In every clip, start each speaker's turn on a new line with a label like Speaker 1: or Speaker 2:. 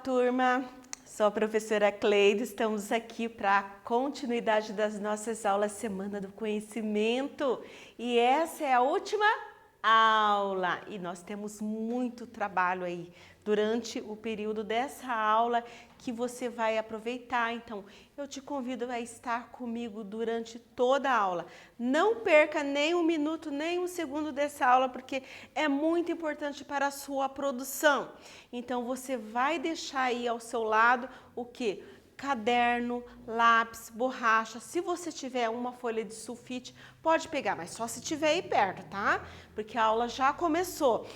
Speaker 1: turma! Sou a professora Cleide, estamos aqui para a continuidade das nossas aulas Semana do Conhecimento e essa é a última aula e nós temos muito trabalho aí durante o período dessa aula que você vai aproveitar. Então, eu te convido a estar comigo durante toda a aula. Não perca nem um minuto, nem um segundo dessa aula, porque é muito importante para a sua produção. Então, você vai deixar aí ao seu lado o quê? Caderno, lápis, borracha. Se você tiver uma folha de sulfite, pode pegar, mas só se tiver aí perto, tá? Porque a aula já começou.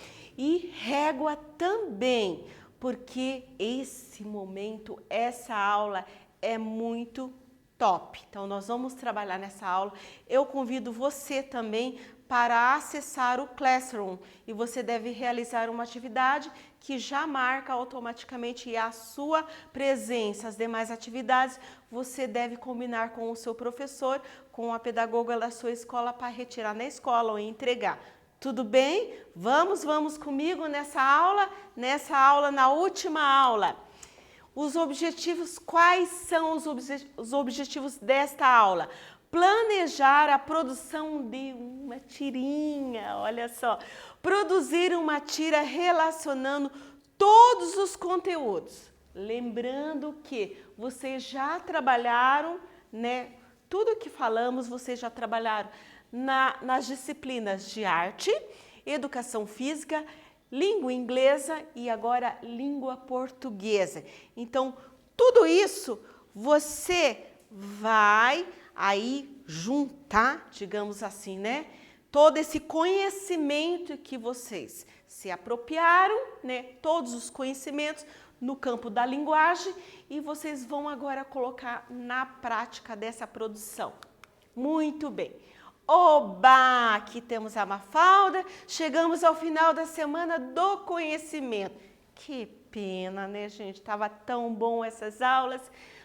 Speaker 1: E régua também, porque esse momento, essa aula é muito top. Então, nós vamos trabalhar nessa aula. Eu convido você também para acessar o Classroom e você deve realizar uma atividade que já marca automaticamente a sua presença. As demais atividades você deve combinar com o seu professor, com a pedagoga da sua escola para retirar na escola ou entregar. Tudo bem? Vamos comigo nessa aula, na última aula. Os objetivos, quais são os objetivos desta aula? Planejar a produção de uma tirinha, olha só. Produzir uma tira relacionando todos os conteúdos. Lembrando que vocês já trabalharam, né? Tudo que falamos, vocês já trabalharam nas disciplinas de arte, educação física, língua inglesa e agora língua portuguesa. Então, tudo isso você vai aí juntar, digamos assim, né? Todo esse conhecimento que vocês se apropriaram, né? Todos os conhecimentos no campo da linguagem e vocês vão agora colocar na prática dessa produção. Muito bem. Oba! Aqui temos a Mafalda. Chegamos ao final da Semana do Conhecimento. Que pena, né, gente? Tava tão bom essas aulas.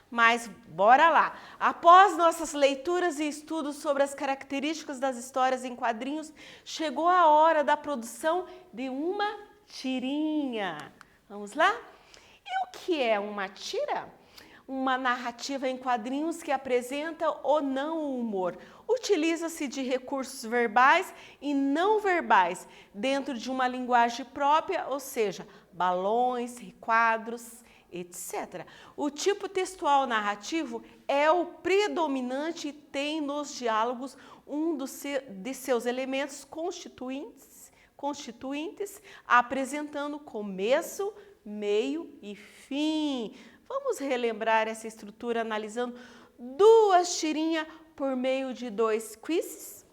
Speaker 1: Mas bora lá! Após nossas leituras e estudos sobre as características das histórias em quadrinhos, chegou a hora da produção de uma tirinha. Vamos lá? E o que é uma tira? Uma narrativa em quadrinhos que apresenta ou não o humor. Utiliza-se de recursos verbais e não verbais dentro de uma linguagem própria, ou seja, balões, requadros, etc. O tipo textual narrativo é o predominante e tem nos diálogos um de seus elementos constituintes, apresentando começo, meio e fim. Vamos relembrar essa estrutura analisando duas tirinhas por meio de dois quizzes?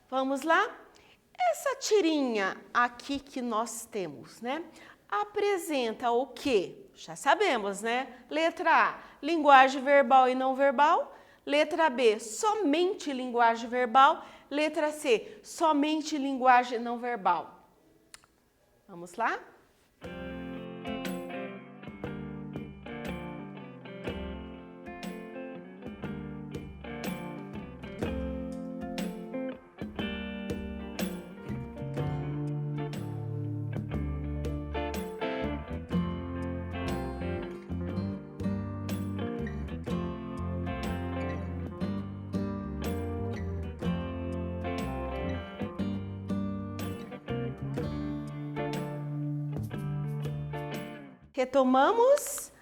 Speaker 1: Vamos lá? Essa tirinha aqui que nós temos, né? Apresenta o quê? Já sabemos, né? Letra A, linguagem verbal e não verbal. Letra B, somente linguagem verbal. Letra C, somente linguagem não verbal. Vamos lá? Retomamos.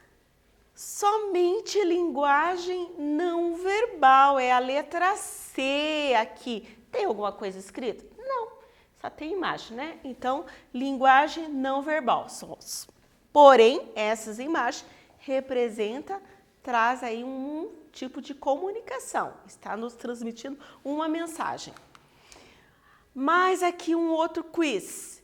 Speaker 1: Somente linguagem não verbal, é a letra C aqui. Tem alguma coisa escrita? Não, só tem imagem, né? Então, linguagem não verbal. Porém, essas imagens traz aí um tipo de comunicação, está nos transmitindo uma mensagem. Mais aqui um outro quiz.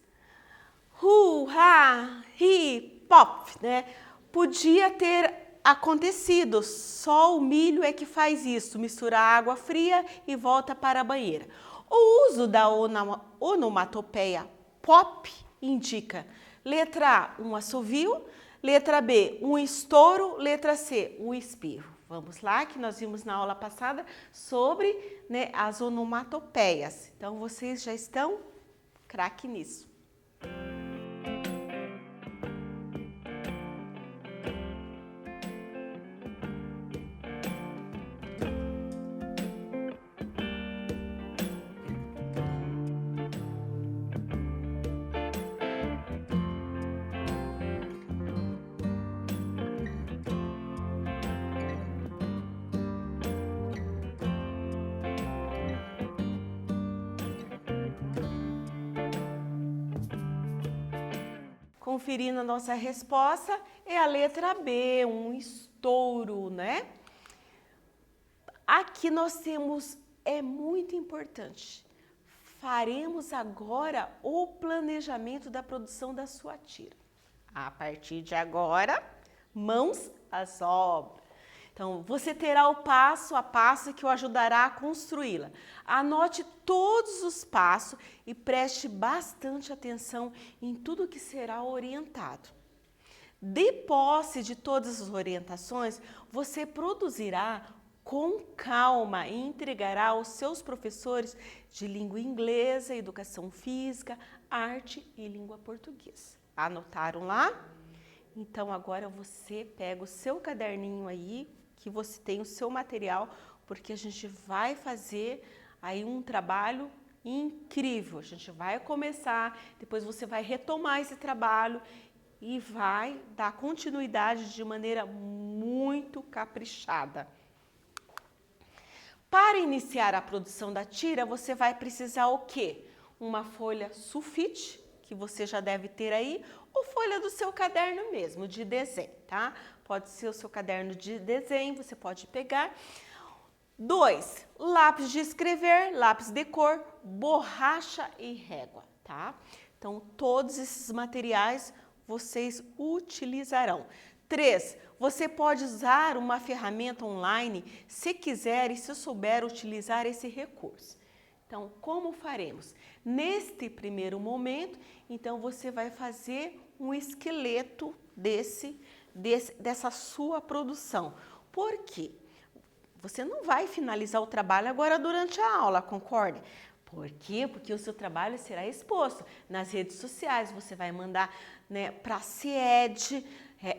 Speaker 1: Hu, ha, hi, pop, né? Podia ter acontecido, só o milho é que faz isso, mistura água fria e volta para a banheira. O uso da onomatopeia pop indica letra A, um assovio, letra B, um estouro, letra C, um espirro. Vamos lá, que nós vimos na aula passada sobre, né, as onomatopeias. Então, vocês já estão craque nisso. conferindo a nossa resposta, é a letra B, um estouro, né? Aqui nós temos, é muito importante, faremos agora o planejamento da produção da sua tira. A partir de agora, mãos às obras. Então, você terá o passo a passo que o ajudará a construí-la. Anote todos os passos e preste bastante atenção em tudo que será orientado. De posse de todas as orientações, você produzirá com calma e entregará aos seus professores de língua inglesa, educação física, arte e língua portuguesa. Anotaram lá? Então, agora você pega o seu caderninho aí, que você tem o seu material, porque a gente vai fazer aí um trabalho incrível. A gente vai começar, depois você vai retomar esse trabalho e vai dar continuidade de maneira muito caprichada. Para iniciar a produção da tira, você vai precisar o quê? Uma folha sulfite, que você já deve ter aí, ou folha do seu caderno mesmo, de desenho, tá? Pode ser o seu caderno de desenho, você pode pegar. 2, lápis de escrever, lápis de cor, borracha e régua, tá? Então, todos esses materiais vocês utilizarão. 3, você pode usar uma ferramenta online se quiser e se souber utilizar esse recurso. Então, como faremos? Neste primeiro momento, então você vai fazer um esqueleto dessa sua produção. Por quê? Você não vai finalizar o trabalho agora durante a aula, concorda? Por quê? Porque o seu trabalho será exposto nas redes sociais, você vai mandar, né, para a CIED,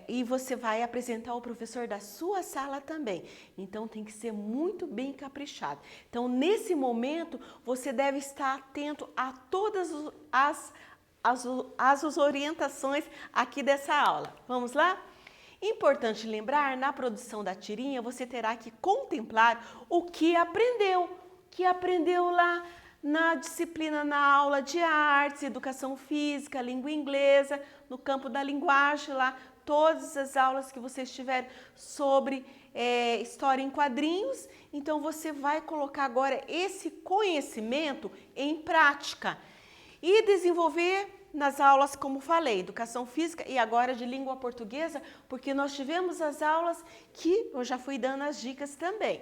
Speaker 1: e você vai apresentar ao professor da sua sala também. Então, tem que ser muito bem caprichado. Então, nesse momento, você deve estar atento a todas as orientações aqui dessa aula. Vamos lá? Importante lembrar, na produção da tirinha, você terá que contemplar o que aprendeu lá na disciplina, na aula de artes, educação física, língua inglesa, no campo da linguagem lá, todas as aulas que vocês tiveram sobre história em quadrinhos. Então, você vai colocar agora esse conhecimento em prática e desenvolver nas aulas, como falei, educação física e agora de língua portuguesa, porque nós tivemos as aulas que eu já fui dando as dicas também.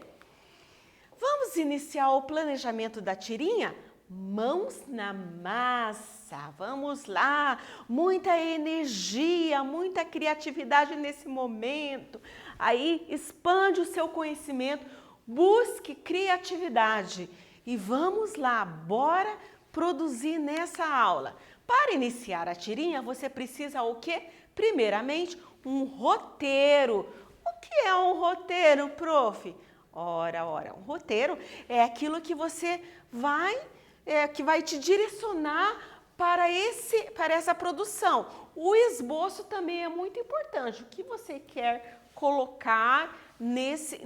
Speaker 1: Vamos iniciar o planejamento da tirinha? Mãos na massa, vamos lá, muita energia, muita criatividade nesse momento. Aí expande o seu conhecimento, busque criatividade e vamos lá, bora produzir nessa aula. Para iniciar a tirinha, você precisa o quê? Primeiramente, um roteiro. O que é um roteiro, prof? Ora, um roteiro é aquilo que você que vai te direcionar para essa produção. O esboço também é muito importante. O que você quer colocar nesse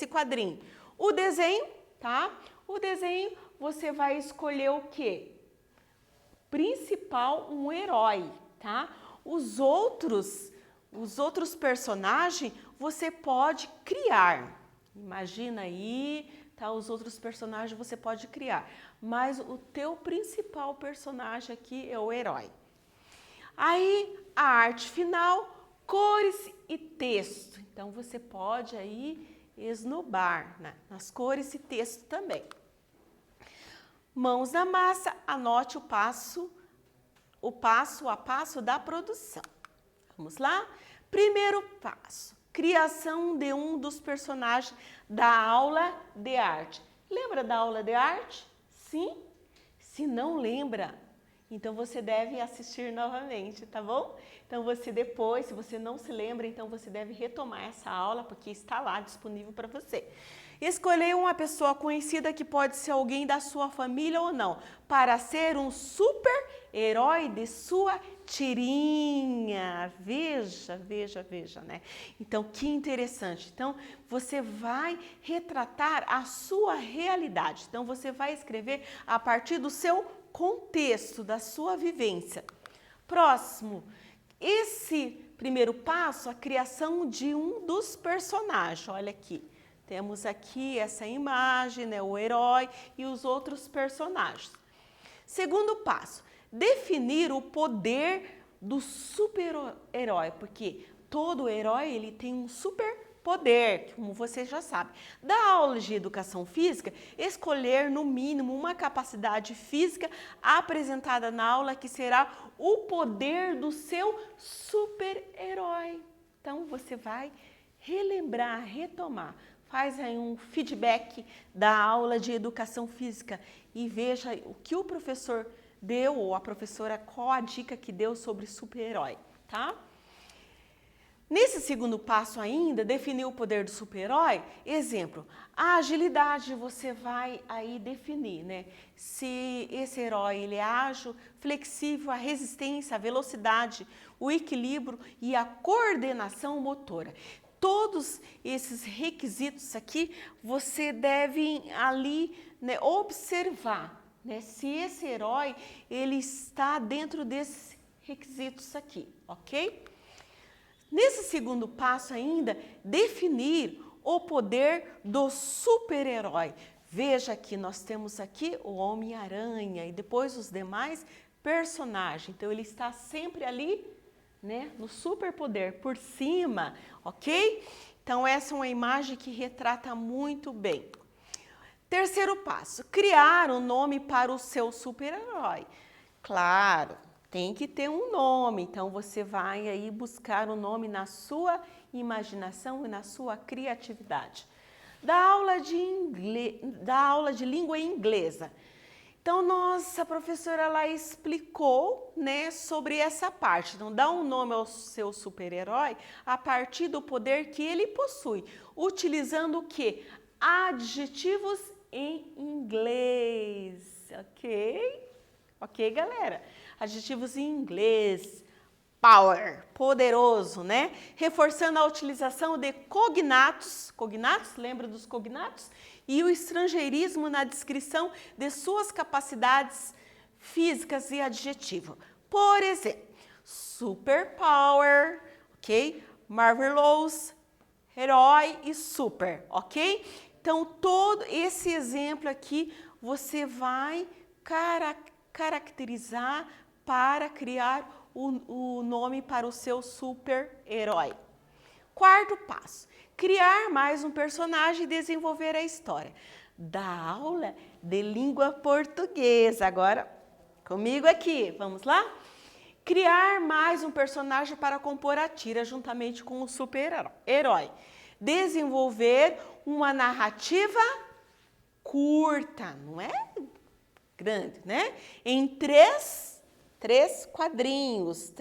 Speaker 1: quadrinho? O desenho, tá? O desenho você vai escolher o quê? Principal, um herói, tá? Os outros personagens você pode criar. Imagina aí, tá? Os outros personagens você pode criar, mas o teu principal personagem aqui é o herói. Aí a arte final, cores e texto. Então você pode aí esnobar, né, nas cores e texto também. Mãos na massa, anote o passo a passo da produção. Vamos lá? Primeiro passo, criação de um dos personagens da aula de arte. Lembra da aula de arte? Sim? Se não lembra, então você deve assistir novamente, tá bom? Então você depois, se você não se lembra, então você deve retomar essa aula, porque está lá disponível para você. Escolher uma pessoa conhecida, que pode ser alguém da sua família ou não, para ser um super-herói de sua tirinha. Veja, né? Então, que interessante. Então, você vai retratar a sua realidade. Então, você vai escrever a partir do seu contexto, da sua vivência. Próximo, esse primeiro passo, a criação de um dos personagens. Olha aqui, temos aqui essa imagem, né, o herói e os outros personagens. Segundo passo, definir o poder do super-herói, porque todo herói ele tem um superpoder, como você já sabe. Da aula de educação física, escolher no mínimo uma capacidade física apresentada na aula que será o poder do seu super-herói. Então você vai relembrar, retomar. Faz aí um feedback da aula de educação física e veja o que o professor deu ou a professora, qual a dica que deu sobre super-herói, tá? Nesse segundo passo ainda, definir o poder do super-herói, exemplo, a agilidade você vai aí definir, né? Se esse herói ele é ágil, flexível, a resistência, a velocidade, o equilíbrio e a coordenação motora. Todos esses requisitos aqui você deve ali, né, observar, né, se esse herói ele está dentro desses requisitos aqui, ok? Nesse segundo passo ainda, definir o poder do super-herói. Veja que nós temos aqui o Homem-Aranha e depois os demais personagens. Então ele está sempre ali, né, no superpoder, por cima, ok? Então essa é uma imagem que retrata muito bem. Terceiro passo, criar um nome para o seu super-herói. Claro, tem que ter um nome, então você vai aí buscar um nome na sua imaginação e na sua criatividade. Da aula de língua inglesa. Então, nossa professora lá explicou, né, sobre essa parte. Então, dá um nome ao seu super-herói a partir do poder que ele possui, utilizando o quê? Adjetivos em inglês, ok? Ok, galera? Adjetivos em inglês. Power, poderoso, né? Reforçando a utilização de cognatos. Cognatos, lembra dos cognatos? E o estrangeirismo na descrição de suas capacidades físicas e adjetivo. Por exemplo, superpower, ok? Marvelous, herói e super, ok? Então, todo esse exemplo aqui você vai caracterizar para criar o nome para o seu super-herói. Quarto passo, criar mais um personagem e desenvolver a história. Da aula de língua portuguesa. Agora, comigo aqui, vamos lá? Criar mais um personagem para compor a tira juntamente com o super-herói. Desenvolver uma narrativa curta, não é grande, né? Em três quadrinhos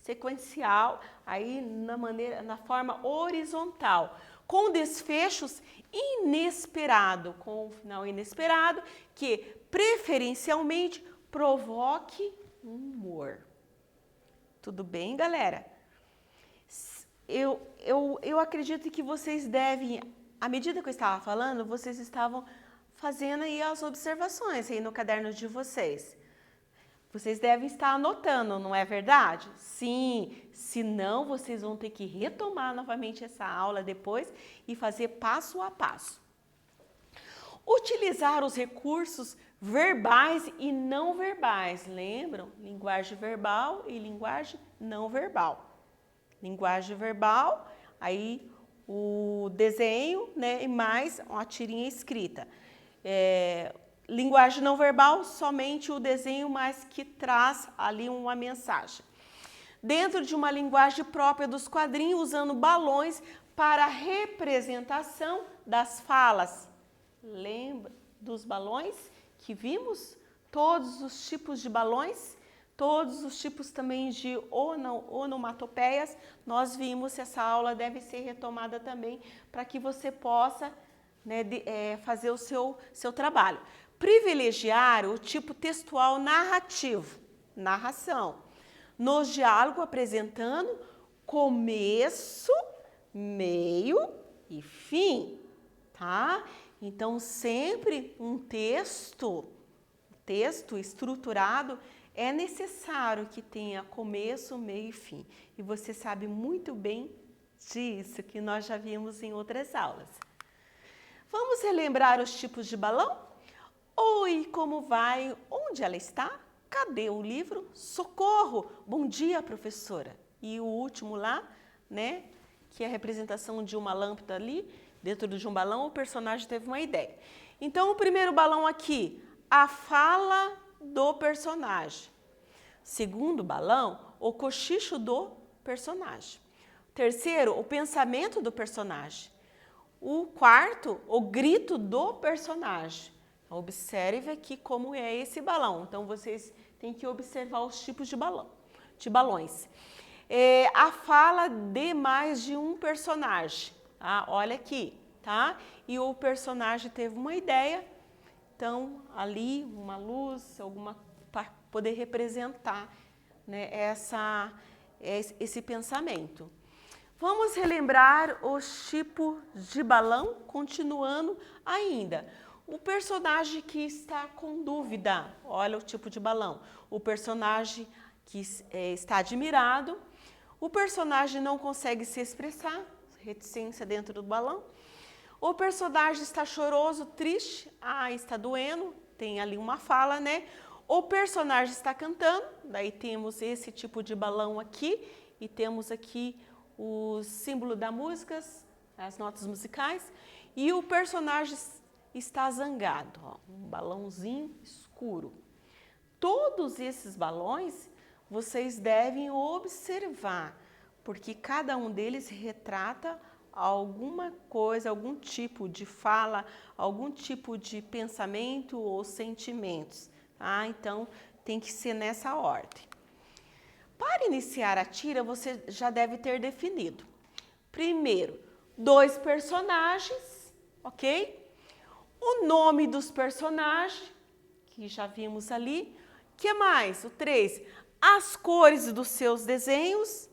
Speaker 1: sequencial, aí na forma horizontal, com desfechos inesperado, com um final inesperado, que preferencialmente provoque humor. Tudo bem, galera? Eu acredito que vocês devem, à medida que eu estava falando, vocês estavam fazendo aí as observações aí no caderno de vocês. Vocês devem estar anotando, não é verdade? Sim, senão vocês vão ter que retomar novamente essa aula depois e fazer passo a passo. Utilizar os recursos verbais e não verbais, lembram? Linguagem verbal e linguagem não verbal. Linguagem verbal, aí o desenho, né, e mais uma tirinha escrita. Linguagem não verbal, somente o desenho, mas que traz ali uma mensagem. Dentro de uma linguagem própria dos quadrinhos, usando balões para a representação das falas. Lembra dos balões que vimos? Todos os tipos de balões, todos os tipos também de onomatopeias. Nós vimos, essa aula deve ser retomada também para que você possa, né, fazer o seu trabalho. Privilegiar o tipo textual narrativo, narração, nos diálogos apresentando começo, meio e fim, tá? Então, sempre um texto estruturado é necessário que tenha começo, meio e fim. E você sabe muito bem disso, que nós já vimos em outras aulas. Vamos relembrar os tipos de balão? Oi, como vai? Onde ela está? Cadê o livro? Socorro! Bom dia, professora. E o último lá, né, que é a representação de uma lâmpada ali, dentro de um balão, o personagem teve uma ideia. Então, o primeiro balão aqui, a fala do personagem. Segundo balão, o cochicho do personagem. Terceiro, o pensamento do personagem. O quarto, o grito do personagem. Observe aqui como é esse balão. Então, vocês têm que observar os tipos de balões. A fala de mais de um personagem. Tá? Olha aqui, tá? E o personagem teve uma ideia. Então, ali, uma luz, alguma para poder representar, né, esse pensamento. Vamos relembrar os tipos de balão, continuando ainda. O personagem que está com dúvida, olha o tipo de balão. O personagem que está admirado, o personagem não consegue se expressar, reticência dentro do balão. O personagem está choroso, triste, está doendo, tem ali uma fala, né? O personagem está cantando, daí temos esse tipo de balão aqui e temos aqui o símbolo da música, as notas musicais, e o personagem está zangado, ó, um balãozinho escuro. Todos esses balões vocês devem observar, porque cada um deles retrata alguma coisa, algum tipo de fala, algum tipo de pensamento ou sentimentos. Então, tem que ser nessa ordem. Para iniciar a tira, você já deve ter definido. Primeiro, 2 personagens, ok? O nome dos personagens, que já vimos ali. O que mais? O 3, as cores dos seus desenhos.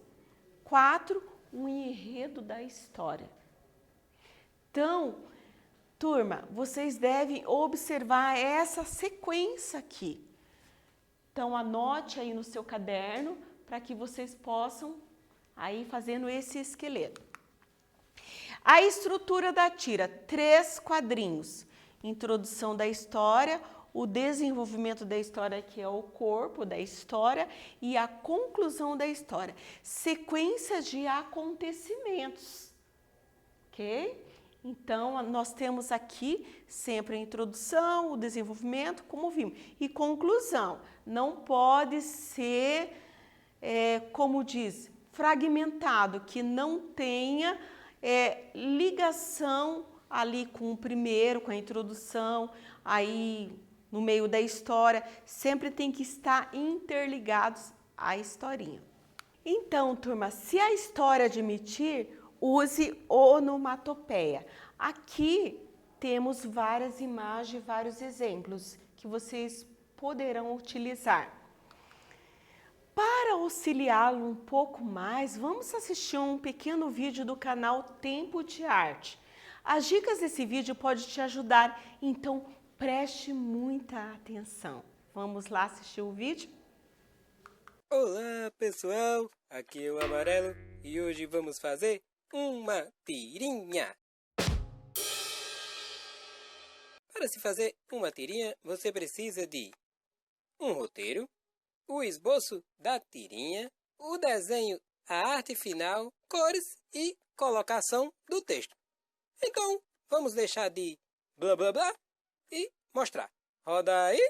Speaker 1: 4, o enredo da história. Então, turma, vocês devem observar essa sequência aqui. Então, anote aí no seu caderno para que vocês possam aí fazendo esse esqueleto. A estrutura da tira, 3 quadrinhos. Introdução da história, o desenvolvimento da história, que é o corpo da história, e a conclusão da história. Sequência de acontecimentos, ok? Então, nós temos aqui sempre a introdução, o desenvolvimento, como vimos, e conclusão. Não pode ser, como diz, fragmentado, que não tenha ligação ali com o primeiro, com a introdução, aí no meio da história, sempre tem que estar interligados à historinha. Então, turma, se a história admitir, use onomatopeia. Aqui temos várias imagens, vários exemplos que vocês poderão utilizar. Para auxiliá-lo um pouco mais, vamos assistir um pequeno vídeo do canal Tempo de Arte. As dicas desse vídeo podem te ajudar, então preste muita atenção. Vamos lá assistir o vídeo?
Speaker 2: Olá pessoal, aqui é o Amarelo e hoje vamos fazer uma tirinha. Para se fazer uma tirinha, você precisa de um roteiro, o esboço da tirinha, o desenho, a arte final, cores e colocação do texto. Então, vamos deixar de blá blá blá e mostrar. Roda aí!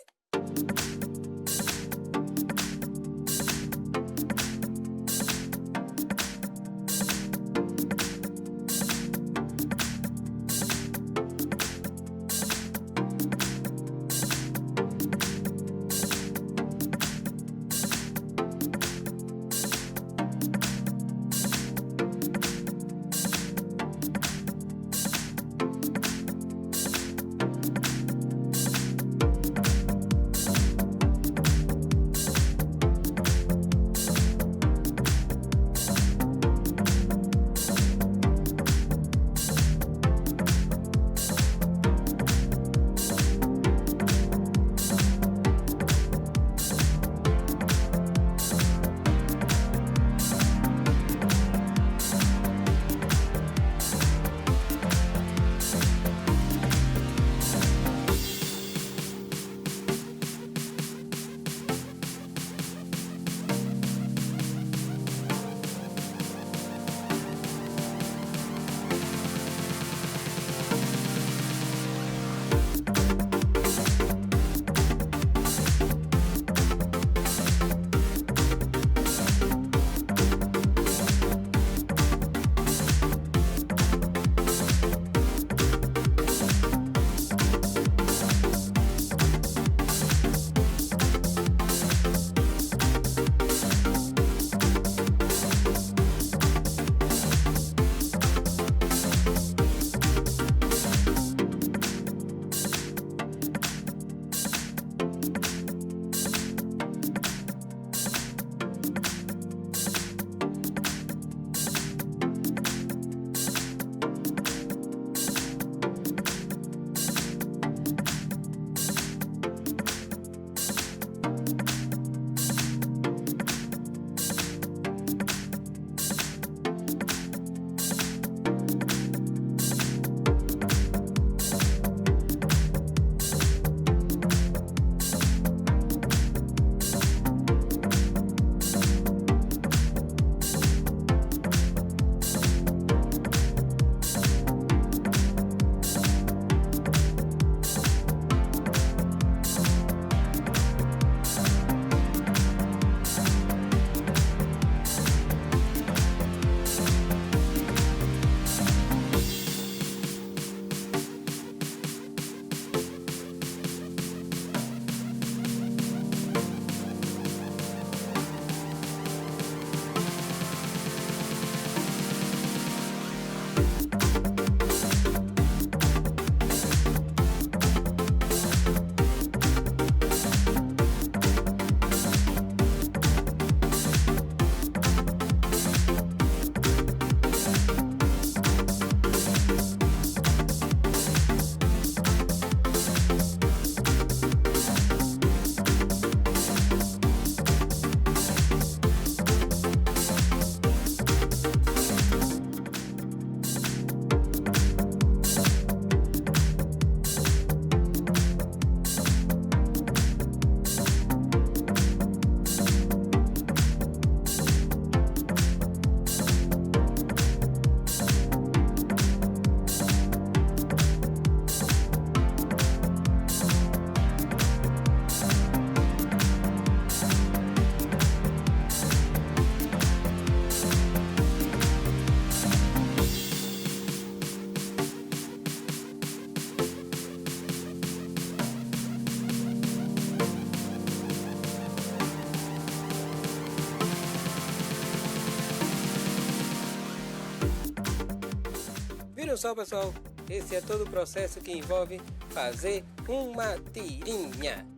Speaker 2: Viram só, pessoal? Esse é todo o processo que envolve fazer uma tirinha.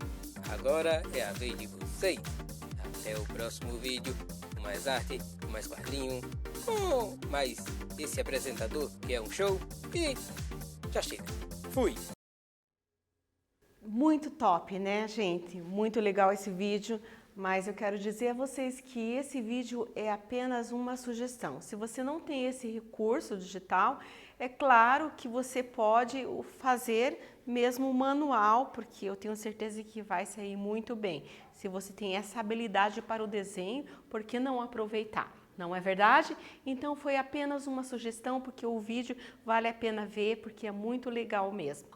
Speaker 2: Agora é a vez de vocês. Até o próximo vídeo, com mais arte, com mais quadrinho, com mais esse apresentador que é um show. E já chega. Fui!
Speaker 1: Muito top, né, gente? Muito legal esse vídeo, mas eu quero dizer a vocês que esse vídeo é apenas uma sugestão. Se você não tem esse recurso digital, é claro que você pode fazer mesmo manual, porque eu tenho certeza que vai sair muito bem. Se você tem essa habilidade para o desenho, por que não aproveitar? Não é verdade? Então foi apenas uma sugestão, porque o vídeo vale a pena ver, porque é muito legal mesmo.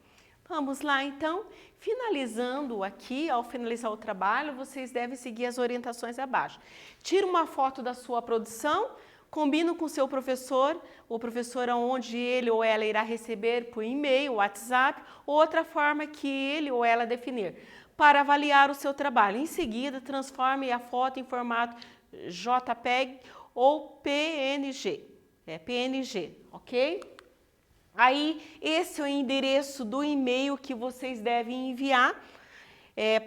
Speaker 1: Vamos lá então, finalizando aqui, ao finalizar o trabalho, vocês devem seguir as orientações abaixo. Tira uma foto da sua produção, combina com o seu professor, o professor aonde ele ou ela irá receber por e-mail, WhatsApp, ou outra forma que ele ou ela definir, para avaliar o seu trabalho. Em seguida, transforme a foto em formato JPEG ou PNG, PNG, ok? Aí, esse é o endereço do e-mail que vocês devem enviar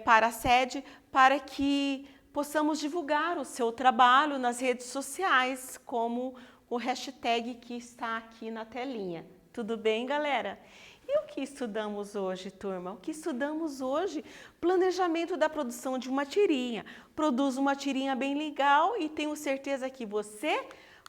Speaker 1: para a sede para que possamos divulgar o seu trabalho nas redes sociais, como o hashtag que está aqui na telinha. Tudo bem, galera? E o que estudamos hoje, turma? O que estudamos hoje? Planejamento da produção de uma tirinha. Produz uma tirinha bem legal e tenho certeza que você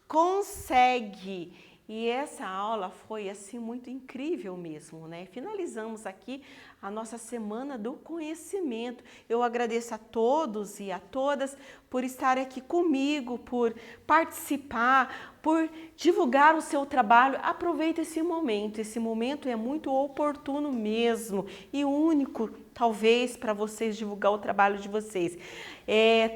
Speaker 1: consegue. E essa aula foi assim muito incrível mesmo, né? Finalizamos aqui a nossa semana do conhecimento. Eu agradeço a todos e a todas por estar aqui comigo, por participar, por divulgar o seu trabalho. Aproveite esse momento é muito oportuno mesmo e único, talvez, para vocês divulgar o trabalho de vocês.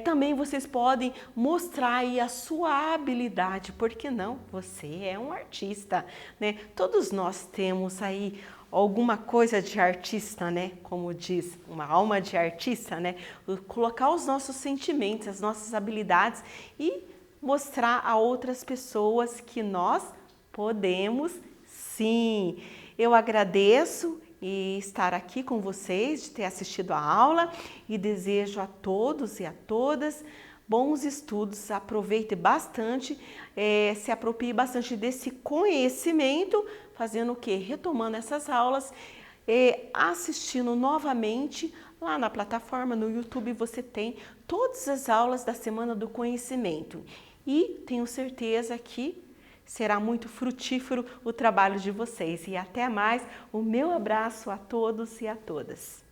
Speaker 1: Também vocês podem mostrar aí a sua habilidade, porque não? Você é um artista, né? Todos nós temos aí alguma coisa de artista, né? Como diz, uma alma de artista, né? Colocar os nossos sentimentos, as nossas habilidades e mostrar a outras pessoas que nós podemos sim. Eu agradeço e estar aqui com vocês, de ter assistido a aula e desejo a todos e a todas bons estudos, aproveite bastante, se aproprie bastante desse conhecimento, fazendo o quê? Retomando essas aulas, assistindo novamente lá na plataforma, no YouTube você tem todas as aulas da Semana do Conhecimento e tenho certeza que será muito frutífero o trabalho de vocês. E até mais, o meu abraço a todos e a todas.